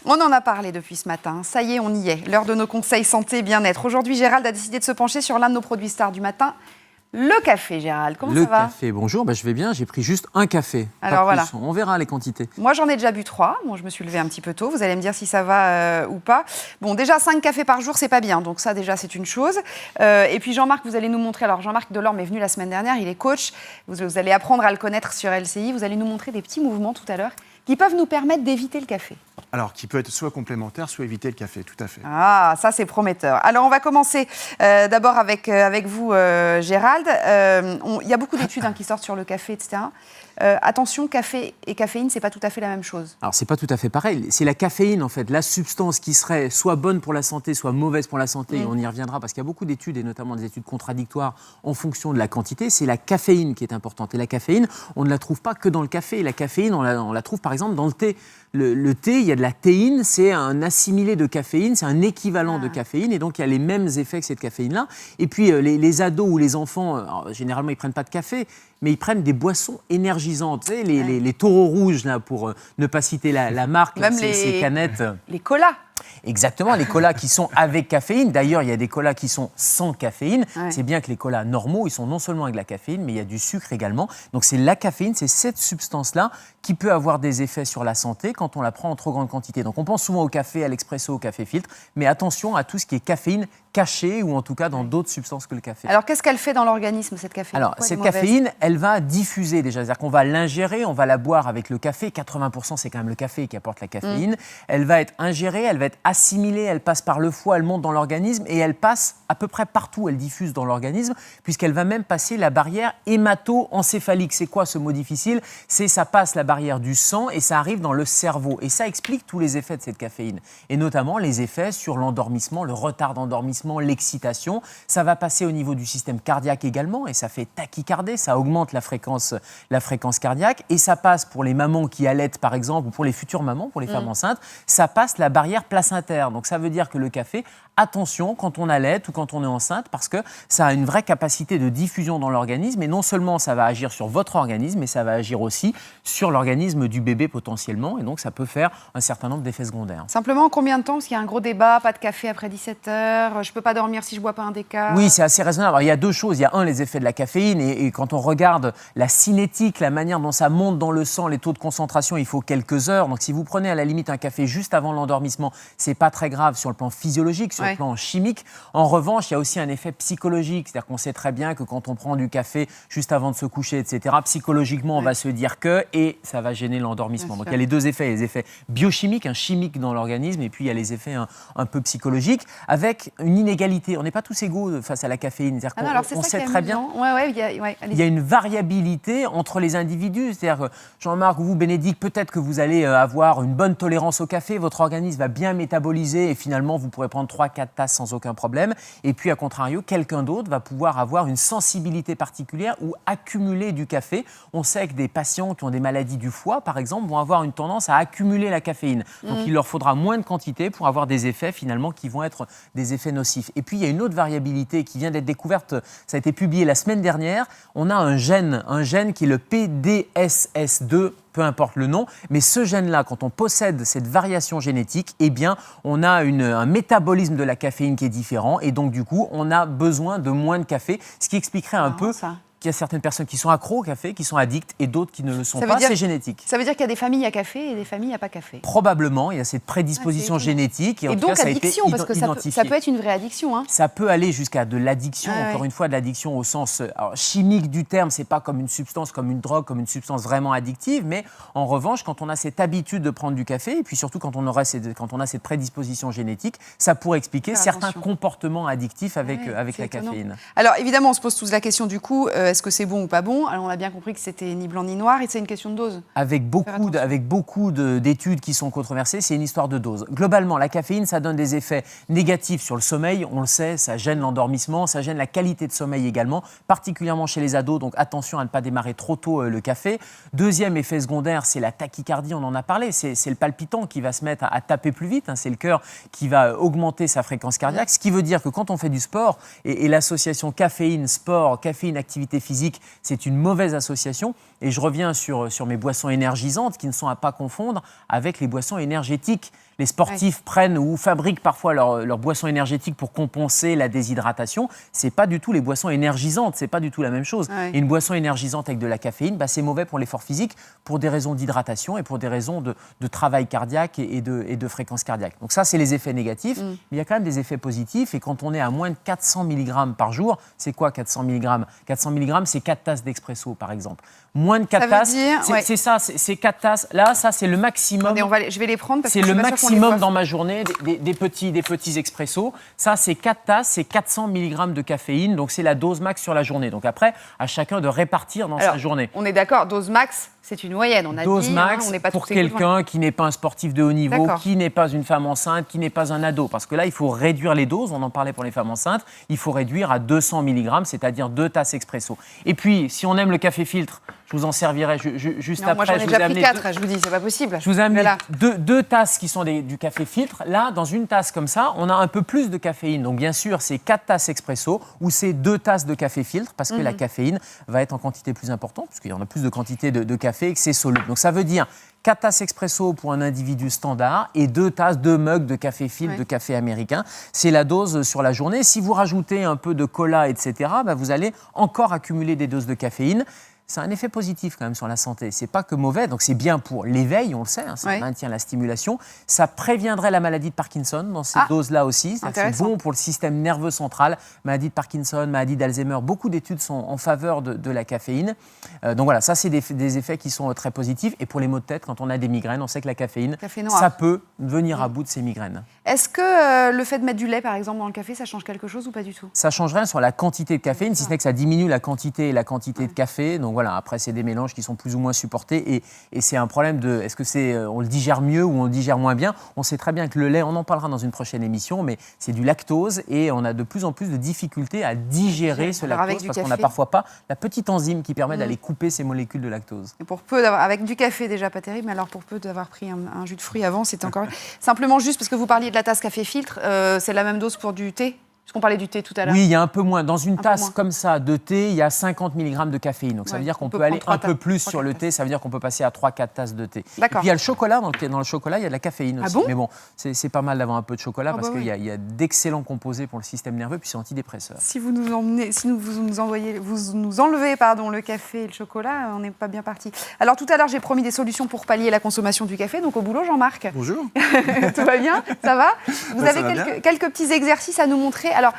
On en a parlé depuis ce matin, ça y est, on y est. L'heure de nos conseils santé et bien-être. Aujourd'hui, Gérald a décidé de se pencher sur l'un de nos produits stars du matin, le café. Gérald, comment ça va ? Le café, bonjour, je vais bien, j'ai pris juste un café. Alors voilà. On verra les quantités. Moi, j'en ai déjà bu 3. Bon, je me suis levée un petit peu tôt. Vous allez me dire si ça va ou pas. Bon, déjà, 5 cafés par jour, c'est pas bien. Donc ça, déjà, c'est une chose. Et puis Jean-Marc, vous allez nous montrer. Alors, Jean-Marc Delorme est venu la semaine dernière. Il est coach. Vous allez apprendre à le connaître sur LCI. Vous allez nous montrer des petits mouvements tout à l'heure qui peuvent nous permettre d'éviter le café. Alors, qui peut être soit complémentaire, soit éviter le café, tout à fait. Ah, ça, c'est prometteur. Alors, on va commencer d'abord avec vous, Gérald. Il y a beaucoup d'études qui sortent sur le café, etc. Attention, café et caféine, c'est pas tout à fait la même chose. Alors, c'est pas tout à fait pareil. C'est la caféine, en fait, la substance qui serait soit bonne pour la santé, soit mauvaise pour la santé. Et on y reviendra parce qu'il y a beaucoup d'études, et notamment des études contradictoires en fonction de la quantité. C'est la caféine qui est importante. Et la caféine, on ne la trouve pas que dans le café. La caféine, on la trouve, par exemple, dans le thé. Le thé, il y a de la théine, c'est un assimilé de caféine, c'est un équivalent de caféine, et donc il y a les mêmes effets que cette caféine-là. Et puis les ados ou les enfants, alors, généralement ils ne prennent pas de café, mais ils prennent des boissons énergisantes, tu sais, les taureaux rouges, là, pour ne pas citer la marque, même ces canettes. Les colas. Exactement, les colas qui sont avec caféine. D'ailleurs, il y a des colas qui sont sans caféine. Ouais. C'est bien que les colas normaux, ils sont non seulement avec la caféine, mais il y a du sucre également. Donc c'est la caféine, c'est cette substance-là qui peut avoir des effets sur la santé quand on la prend en trop grande quantité. Donc on pense souvent au café, à l'expresso, au café filtre, mais attention à tout ce qui est caféine cachée ou en tout cas dans d'autres substances que le café. Alors qu'est-ce qu'elle fait dans l'organisme, cette caféine ? Alors cette caféine, elle va diffuser déjà, c'est-à-dire qu'on va l'ingérer, on va la boire avec le café. 80% c'est quand même le café qui apporte la caféine. Elle va être ingérée, elle va être assimilée, elle passe par le foie, elle monte dans l'organisme et elle passe à peu près partout, elle diffuse dans l'organisme puisqu'elle va même passer la barrière hémato-encéphalique. C'est quoi ce mot difficile ? C'est ça passe la barrière du sang et ça arrive dans le cerveau. Et ça explique tous les effets de cette caféine. Et notamment les effets sur l'endormissement, le retard d'endormissement, l'excitation. Ça va passer au niveau du système cardiaque également et ça fait tachycardie, ça augmente la fréquence cardiaque. Et ça passe pour les mamans qui allaitent par exemple ou pour les futures mamans, pour les femmes enceintes, ça passe la barrière placentaire. Donc ça veut dire que le café, attention quand on allaite ou quand on est enceinte parce que ça a une vraie capacité de diffusion dans l'organisme et non seulement ça va agir sur votre organisme, mais ça va agir aussi sur l'organisme du bébé potentiellement et donc ça peut faire un certain nombre d'effets secondaires. Simplement, combien de temps ? Parce qu'il y a un gros débat, pas de café après 17h, je ne peux pas dormir si je ne bois pas un déca. Oui, c'est assez raisonnable. Alors, il y a deux choses. Il y a les effets de la caféine et quand on regarde la cinétique, la manière dont ça monte dans le sang, les taux de concentration, il faut quelques heures. Donc si vous prenez à la limite un café juste avant l'endormissement, c'est pas très grave sur le plan physiologique, sur le plan chimique. En revanche, il y a aussi un effet psychologique. C'est-à-dire qu'on sait très bien que quand on prend du café juste avant de se coucher, etc., psychologiquement, on va se dire que, et ça va gêner l'endormissement. Donc il y a les deux effets. Les effets biochimiques, chimiques dans l'organisme, et puis il y a les effets un peu psychologiques, avec une inégalité. On n'est pas tous égaux face à la caféine. C'est-à-dire qu'on sait très bien il y a une variabilité entre les individus. C'est-à-dire, Jean-Marc, vous, Bénédicte, peut-être que vous allez avoir une bonne tolérance au café, votre organisme va bien métaboliser et finalement, vous pourrez prendre 3-4 tasses sans aucun problème. Et puis, à contrario, quelqu'un d'autre va pouvoir avoir une sensibilité particulière ou accumuler du café. On sait que des patients qui ont des maladies du foie, par exemple, vont avoir une tendance à accumuler la caféine. Donc, il leur faudra moins de quantité pour avoir des effets, finalement, qui vont être des effets nocifs. Et puis, il y a une autre variabilité qui vient d'être découverte, ça a été publié la semaine dernière. On a un gène qui est le PDSS2, peu importe le nom, mais ce gène-là, quand on possède cette variation génétique, eh bien, on a un métabolisme de la caféine qui est différent et donc, du coup, on a besoin de moins de café, ce qui expliquerait un peu qu'il y a certaines personnes qui sont accros au café, qui sont addictes, et d'autres qui ne le sont pas. C'est génétique. Ça veut dire qu'il y a des familles à café et des familles à pas café. Probablement, il y a cette prédisposition génétique. Et en tout cas, ça a été identifié. Ça peut être une vraie addiction. Ça peut aller jusqu'à de l'addiction, encore une fois, de l'addiction au sens chimique du terme. C'est pas comme une substance, comme une drogue, comme une substance vraiment addictive. Mais en revanche, quand on a cette habitude de prendre du café, et puis surtout quand on a cette prédisposition génétique, ça pourrait expliquer certains comportements addictifs avec la caféine. Alors évidemment, on se pose tous la question du coup, est-ce que c'est bon ou pas bon ? Alors on a bien compris que c'était ni blanc ni noir et c'est une question de dose. Avec beaucoup d'études qui sont controversées, c'est une histoire de dose. Globalement, la caféine, ça donne des effets négatifs sur le sommeil. On le sait, ça gêne l'endormissement, ça gêne la qualité de sommeil également, particulièrement chez les ados. Donc attention à ne pas démarrer trop tôt le café. Deuxième effet secondaire, c'est la tachycardie, on en a parlé. C'est le palpitant qui va se mettre à taper plus vite. C'est le cœur qui va augmenter sa fréquence cardiaque. Ce qui veut dire que quand on fait du sport, et l'association caféine-sport, caféine-activité physique, c'est une mauvaise association. Et je reviens sur mes boissons énergisantes qui ne sont à pas confondre avec les boissons énergétiques. Les sportifs prennent ou fabriquent parfois leurs boissons énergétiques pour compenser la déshydratation. Ce n'est pas du tout les boissons énergisantes, ce n'est pas du tout la même chose. Ouais. Et une boisson énergisante avec de la caféine, c'est mauvais pour l'effort physique pour des raisons d'hydratation et pour des raisons de travail cardiaque et de fréquence cardiaque. Donc ça, c'est les effets négatifs. Mais il y a quand même des effets positifs. Et quand on est à moins de 400 mg par jour, c'est quoi 400 mg 400 mg, c'est 4 tasses d'expresso, par exemple. Moins de 4 tasses, c'est ça, c'est 4 tasses. Là, ça, c'est le maximum. Attendez, je vais les prendre parce que c'est je suis le pas sûre qu'on les maximum voit. dans ma journée, des petits expressos. Ça, c'est 4 tasses, c'est 400 mg de caféine. Donc, c'est la dose max sur la journée. Donc, après, à chacun de répartir dans sa journée. On est d'accord, dose max, c'est une moyenne. On a Dose dit, max on n'est pas pour tous égaux. quelqu'un qui n'est pas un sportif de haut niveau, D'accord. qui n'est pas une femme enceinte, qui n'est pas un ado. Parce que là, il faut réduire les doses. On en parlait pour les femmes enceintes. Il faut réduire à 200 mg, c'est-à-dire 2 tasses expresso. Et puis, si on aime le café filtre, je vous en servirai juste Non, après. moi, j'en ai je vous déjà ai pris amené 4, je vous dis, c'est pas possible. Je vous ai amené Voilà. deux tasses qui sont du café filtre. Là, dans une tasse comme ça, on a un peu plus de caféine. Donc, bien sûr, c'est 4 tasses expresso ou c'est 2 tasses de café filtre parce que la caféine va être en quantité plus importante, puisqu'il y en a plus de quantité de café et que c'est soluble. Donc, ça veut dire 4 tasses expresso pour un individu standard et 2 mugs de café filtre, de café américain. C'est la dose sur la journée. Si vous rajoutez un peu de cola, etc., vous allez encore accumuler des doses de caféine. C'est un effet positif quand même sur la santé. C'est pas que mauvais, donc c'est bien pour l'éveil, on le sait, ça maintient la stimulation. Ça préviendrait la maladie de Parkinson dans ces doses-là aussi. C'est bon pour le système nerveux central. Maladie de Parkinson, maladie d'Alzheimer, beaucoup d'études sont en faveur de la caféine. Donc voilà, ça c'est des effets qui sont très positifs. Et pour les maux de tête, quand on a des migraines, on sait que la caféine, ça peut venir à bout de ces migraines. Est-ce que le fait de mettre du lait, par exemple, dans le café, ça change quelque chose ou pas du tout? Ça ne change rien sur la quantité de caféine, si ce n'est que ça diminue la quantité de café. Donc voilà, après, c'est des mélanges qui sont plus ou moins supportés. Et c'est un problème de, est-ce que on le digère mieux ou on le digère moins bien? On sait très bien que le lait, on en parlera dans une prochaine émission, mais c'est du lactose et on a de plus en plus de difficultés à digérer ce lactose parce qu'on n'a parfois pas la petite enzyme qui permet d'aller couper ces molécules de lactose. Et pour peu d'avoir, avec du café déjà pas terrible, mais alors pour peu d'avoir pris un jus de fruits avant, c'était encore... Simplement juste parce que vous parliez de la tasse café filtre, c'est la même dose pour du thé? Puisqu'on parlait du thé tout à l'heure. Oui, il y a un peu moins. Dans une tasse comme ça de thé, il y a 50 mg de caféine. Donc ça veut dire qu'on peut aller un peu plus sur le thé. Ça veut dire qu'on peut passer à 3-4 tasses de thé. Et puis il y a le chocolat. Dans le chocolat, il y a de la caféine aussi. Mais bon, c'est pas mal d'avoir un peu de chocolat parce qu'il y a d'excellents composés pour le système nerveux puis c'est antidépresseur. Si vous nous enlevez le café et le chocolat, on n'est pas bien parti. Alors tout à l'heure, j'ai promis des solutions pour pallier la consommation du café. Donc au boulot, Jean-Marc. Bonjour. Tout va bien? Ça va? Vous avez quelques petits exercices à nous montrer. Alors,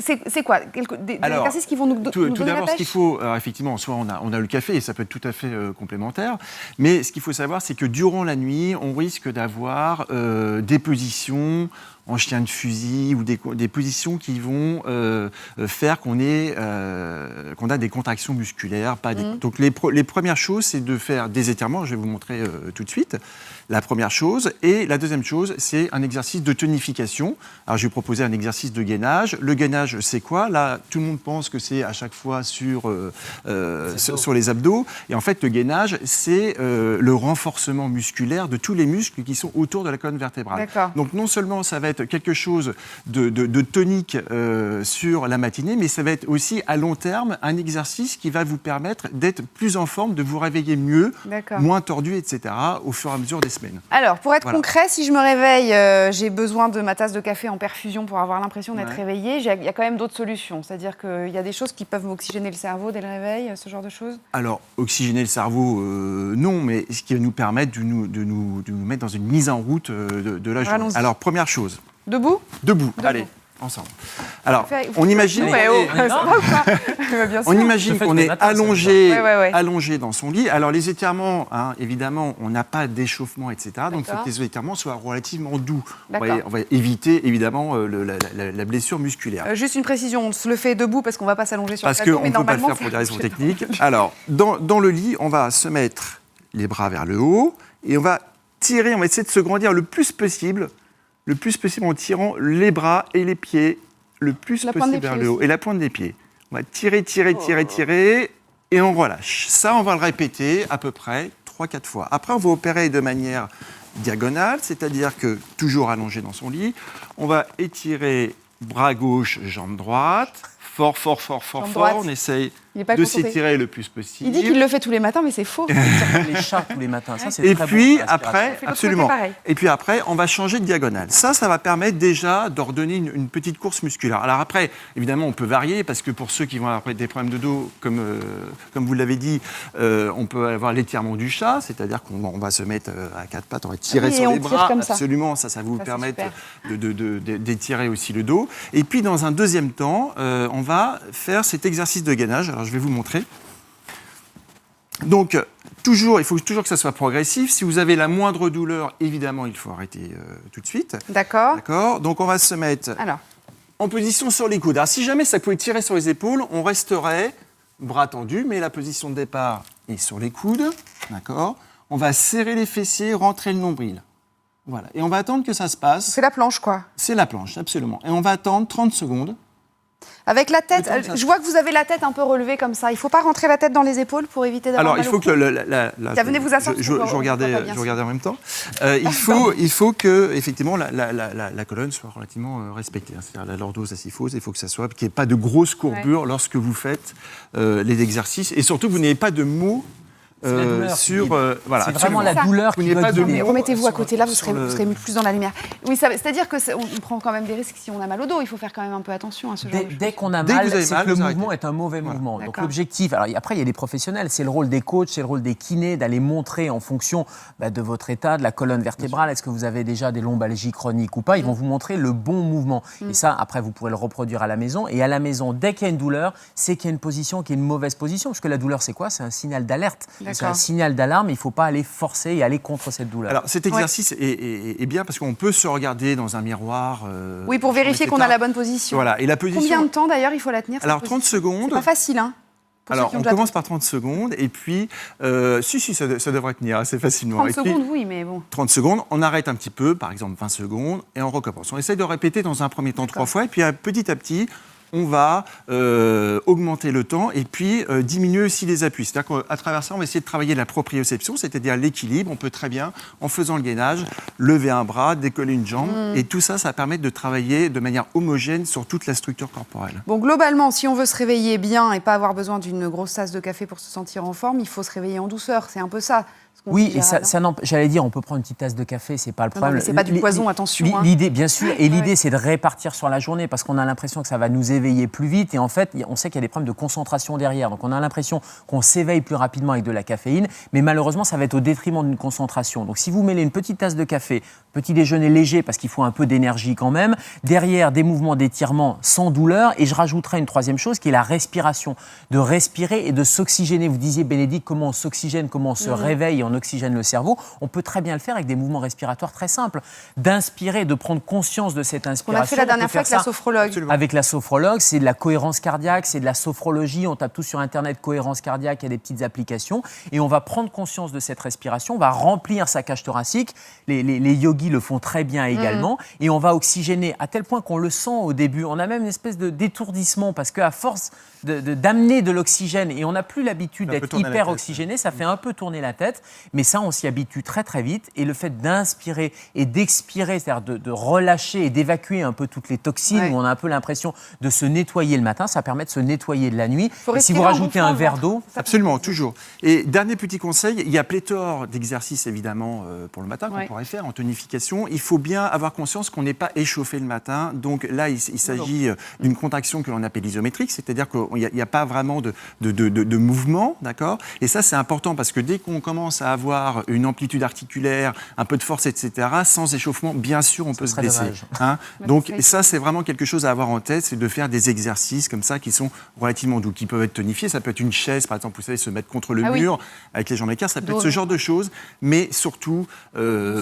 c'est quoi des exercices qui vont nous donner tout la d'abord, pêche? ce qu'il faut, effectivement, soit on a le café et ça peut être tout à fait complémentaire, mais ce qu'il faut savoir, c'est que durant la nuit, on risque d'avoir des positions en chien de fusil ou des positions qui vont faire qu'on a des contractions musculaires. Donc les premières choses, c'est de faire des étirements. Je vais vous montrer tout de suite. La première chose. Et la deuxième chose, c'est un exercice de tonification. Alors je vais proposer un exercice de gainage. Le gainage, c'est quoi? Là, tout le monde pense que c'est à chaque fois sur les abdos. Et en fait, le gainage, c'est le renforcement musculaire de tous les muscles qui sont autour de la colonne vertébrale. Donc non seulement ça va être quelque chose de tonique sur la matinée, mais ça va être aussi à long terme un exercice qui va vous permettre d'être plus en forme, de vous réveiller mieux, moins tordu, etc. au fur et à mesure des semaines. Alors, pour être concret, si je me réveille, j'ai besoin de ma tasse de café en perfusion pour avoir l'impression d'être réveillée. Il y a quand même d'autres solutions. C'est-à-dire qu'il y a des choses qui peuvent m'oxygéner le cerveau dès le réveil, ce genre de choses? Alors, oxygéner le cerveau, non, mais ce qui va nous permettre de nous mettre dans une mise en route de la journée. Alors, première chose. Debout? Debout. Allez, ensemble. Alors, on imagine qu'on est allongé dans son lit. Alors, les étirements, évidemment, on n'a pas d'échauffement, etc. Donc, il faut que les étirements soient relativement doux. On va éviter, évidemment, la blessure musculaire. Juste une précision, on se le fait debout parce qu'on ne va pas s'allonger sur le plateau. Parce qu'on ne peut pas le faire pour des raisons techniques. Alors, dans le lit, on va se mettre les bras vers le haut et on va tirer, on va essayer de se grandir le plus possible en tirant les bras et les pieds le plus possible vers le haut. Et la pointe des pieds. On va tirer et on relâche. Ça, on va le répéter à peu près 3-4 fois. Après, on va opérer de manière diagonale, c'est-à-dire que toujours allongé dans son lit, on va étirer bras gauche, jambe droite, fort, on essaye Il est pas de concentré. s'étirer le plus possible. Il dit qu'il le fait tous les matins, mais c'est faux. Les chats tous les matins, ça c'est Et très puis bon pour l'aspiration. après, l'autre absolument. côté, pareil. Et puis après, on va changer de diagonale. Ça va permettre déjà d'ordonner une petite course musculaire. Alors après, évidemment, on peut varier parce que pour ceux qui vont avoir des problèmes de dos, comme vous l'avez dit, on peut avoir l'étirement du chat, c'est-à-dire qu'on va se mettre à quatre pattes, on va tirer sur on les tire bras. comme ça. Absolument, ça va vous Ça, c'est permettre super. d'étirer aussi le dos. Et puis dans un deuxième temps, on va faire cet exercice de gainage. Alors je vais vous montrer. Donc, il faut toujours que ça soit progressif. Si vous avez la moindre douleur, évidemment, il faut arrêter tout de suite. D'accord. D'accord. Donc, on va se mettre Alors, en position sur les coudes. Alors, si jamais ça pouvait tirer sur les épaules, on resterait bras tendus, mais la position de départ est sur les coudes. D'accord. On va serrer les fessiers, rentrer le nombril. Voilà. Et on va attendre que ça se passe. c'est la planche, quoi. C'est la planche, absolument. Et on va attendre 30 secondes. Avec la tête, Le temps que ça je vois que vous avez la tête un peu relevée comme ça. Il ne faut pas rentrer la tête dans les épaules pour éviter d'avoir Alors, mal il au faut cou. que Tiens, venez vous asseoir, je parce qu'on voit regardais, pas bien je regardais en même temps. Il faut que effectivement la colonne soit relativement respectée. Hein. C'est-à-dire la lordose, la syphose, il faut que ça soit, qu'il n'y ait pas de grosses courbures lorsque vous faites les exercices, et surtout que vous n'ayez pas de mots. C'est la douleur qui sur guide. voilà, C'est vraiment absolument. la douleur Vous qui n'avez doit pas de guider. mots. Remettez-vous à sur- côté, là, vous sur serez plus dans la lumière. Oui, c'est-à-dire qu'on prend quand même des risques si on a mal au dos. Il faut faire quand même un peu attention à ce genre de choses. Dès qu'on a Dès que mal, vous avez c'est mal, que le vous mouvement arrêtez. est un mauvais mouvement. Donc D'accord. l'objectif, alors après il y a des professionnels, c'est le rôle des coachs, c'est le rôle des kinés d'aller montrer en fonction de votre état, de la colonne vertébrale, est-ce que vous avez déjà des lombalgies chroniques ou pas, ils vont vous montrer le bon mouvement. Et ça, après, vous pourrez le reproduire à la maison. Et à la maison, dès qu'il y a une douleur, c'est qu'il y a une position qui est une mauvaise position, parce que la douleur, c'est quoi? C'est un signal d'alerte, c'est un D'accord. signal d'alarme, il ne faut pas aller forcer et aller contre cette douleur. Alors cet exercice est bien parce qu'on peut se regarder dans un miroir. Oui, pour vérifier etc. qu'on a la bonne position. Voilà. Et la position. Combien de temps d'ailleurs il faut la tenir cette Alors 30 position secondes. C'est pas facile, hein. pour ceux Alors, qui ont on déjà commence par 30 secondes, et puis, ça devrait tenir assez facilement. 30 Et puis, secondes, oui, mais bon. 30 secondes, on arrête un petit peu, par exemple 20 secondes, et on recommence. On essaye de répéter dans un premier temps 3 fois, et puis petit à petit, on va augmenter le temps et puis diminuer aussi les appuis. C'est-à-dire qu'à travers ça, on va essayer de travailler la proprioception, c'est-à-dire l'équilibre. On peut très bien, en faisant le gainage, lever un bras, décoller une jambe, et tout ça, ça va permettre de travailler de manière homogène sur toute la structure corporelle. Bon, globalement, si on veut se réveiller bien et pas avoir besoin d'une grosse tasse de café pour se sentir en forme, il faut se réveiller en douceur. C'est un peu ça. ce qu'on Oui, dit, et Gérald, hein. j'allais dire, on peut prendre une petite tasse de café, c'est pas le Non, non, problème. mais c'est pas du poison, attention, hein. L'idée, bien sûr, et Ouais, l'idée, ouais. c'est de répartir sur la journée parce qu'on a l'impression que ça va nous éveiller plus vite. Et en fait, on sait qu'il y a des problèmes de concentration derrière. Donc, on a l'impression qu'on s'éveille plus rapidement avec de la caféine, mais malheureusement, ça va être au détriment d'une concentration. Donc, si vous mêlez une petite tasse de café, petit déjeuner léger parce qu'il faut un peu d'énergie quand même, derrière des mouvements d'étirement sans douleur, et je rajouterai une troisième chose qui est la respiration, de respirer et de s'oxygéner. Vous disiez, Bénédicte, comment on s'oxygène, comment on se réveille et on oxygène le cerveau. On peut très bien le faire avec des mouvements respiratoires très simples. D'inspirer, de prendre conscience de cette inspiration. On a fait la dernière peut fois faire avec la ça sophrologue. Absolument. avec la sophrologue, c'est de la cohérence cardiaque, c'est de la sophrologie. On tape tout sur Internet, cohérence cardiaque, il y a des petites applications. Et on va prendre conscience de cette respiration, on va remplir sa cage thoracique. Les yogis le font très bien également. Et on va oxygéner à tel point qu'on le sent au début. On a même une espèce d'étourdissement parce qu'à force d'amener de l'oxygène, et on n'a plus l'habitude Ça peut d'être tourner la hyper tête, oxygéné, ça fait un peu tourner la tête. Mais ça, on s'y habitue très très vite. Et le fait d'inspirer et d'expirer, c'est-à-dire de relâcher et d'évacuer un peu toutes les toxines, Ouais. où on a un peu l'impression de se nettoyer le matin, ça permet de se nettoyer de la nuit. Faut Et si respirer vous en rajoutez gonflant un le verre ventre. d'eau, Ça, Absolument, toujours. Et dernier petit conseil, il y a pléthore d'exercices évidemment pour le matin qu'on Ouais. pourrait faire en tonification. Il faut bien avoir conscience qu'on n'est pas échauffé le matin. Donc là, il s'agit d'une contraction que l'on appelle isométrique, c'est-à-dire qu'il n'y a pas vraiment de mouvement, d'accord. Et ça, c'est important parce que dès qu'on commence à avoir une amplitude articulaire, un peu de force, etc., sans échauffement, bien sûr, on peut se serait blesser. dommage. Hein. Ouais, Donc ça, ça, c'est vraiment quelque chose à avoir en tête, c'est de faire des exercices comme ça qui sont relativement doux, qui peuvent être tonifiés. Ça peut être une chaise, par exemple, vous savez, se mettre contre le Ah oui. mur avec les jambes écartes, ça peut être ce genre de choses, mais surtout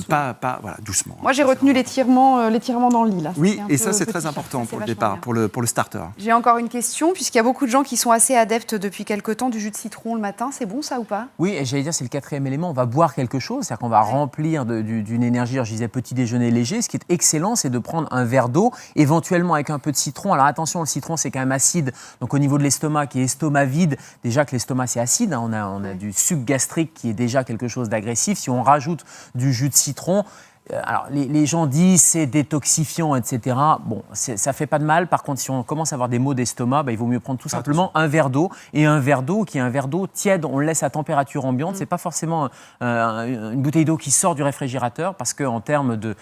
pas voilà, doucement. Moi, j'ai retenu l'étirement dans le lit. Là. Oui, C'était un et ça, peu c'est petit, très ça, important c'est pour le vachement départ, bien. pour le starter. J'ai encore une question, puisqu'il y a beaucoup de gens qui sont assez adeptes depuis quelque temps du jus de citron le matin. C'est bon, ça, ou pas? oui, et j'allais dire, c'est le quatrième élément. On va boire quelque chose, c'est-à-dire qu'on va remplir d'une énergie. Alors, je disais petit déjeuner léger. Ce qui est excellent, c'est de prendre un verre d'eau, éventuellement avec un peu de citron. Alors attention, le citron, c'est quand même acide. Donc au niveau de l'estomac, qui est estomac vide, déjà que l'estomac, c'est acide. Hein, on a du suc gastrique qui est déjà quelque chose d'agressif. Si on rajoute du jus de citron, Alors, les gens disent c'est détoxifiant, etc. Bon, ça fait pas de mal. Par contre, si on commence à avoir des maux d'estomac, il vaut mieux prendre tout simplement un verre d'eau. Et un verre d'eau qui est un verre d'eau tiède, on le laisse à température ambiante. C'est pas forcément une bouteille d'eau qui sort du réfrigérateur parce qu'en termes de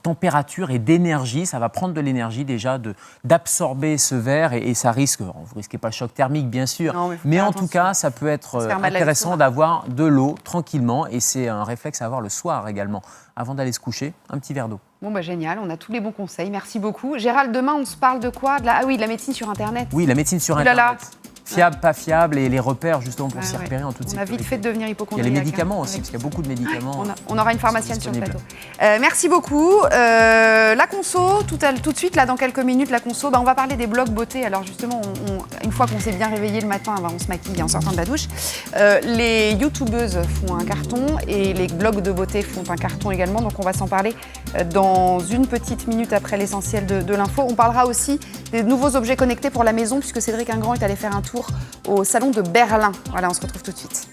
température et d'énergie, ça va prendre de l'énergie déjà d'absorber ce verre et ça risque, vous risquez pas le choc thermique bien sûr, non, mais en tout cas, ça peut être intéressant d'avoir de l'eau tranquillement et c'est un réflexe à avoir le soir également. Avant d'aller se coucher, un petit verre d'eau. Bon, génial, on a tous les bons conseils, merci beaucoup. Gérald, demain, on se parle de quoi? Ah oui, de la médecine sur Internet. Oui, la médecine sur Internet. Fiable, pas fiable, et les repères justement pour s'y repérer en toute sécurité. On a vite fait de devenir hypocondriaque. Il y a les médicaments aussi, parce qu'il y a beaucoup de médicaments. On aura une pharmacienne sur le plateau. Merci beaucoup. La conso, tout de suite, là, dans quelques minutes, la conso, on va parler des blogs beauté. Alors justement, une fois qu'on s'est bien réveillé le matin, on se maquille en sortant de la douche. Les youtubeuses font un carton et les blogs de beauté font un carton également. Donc on va s'en parler dans une petite minute après l'essentiel de l'info. On parlera aussi des nouveaux objets connectés pour la maison, puisque Cédric Ingrand est allé faire un tour au salon de Berlin. Voilà, on se retrouve tout de suite.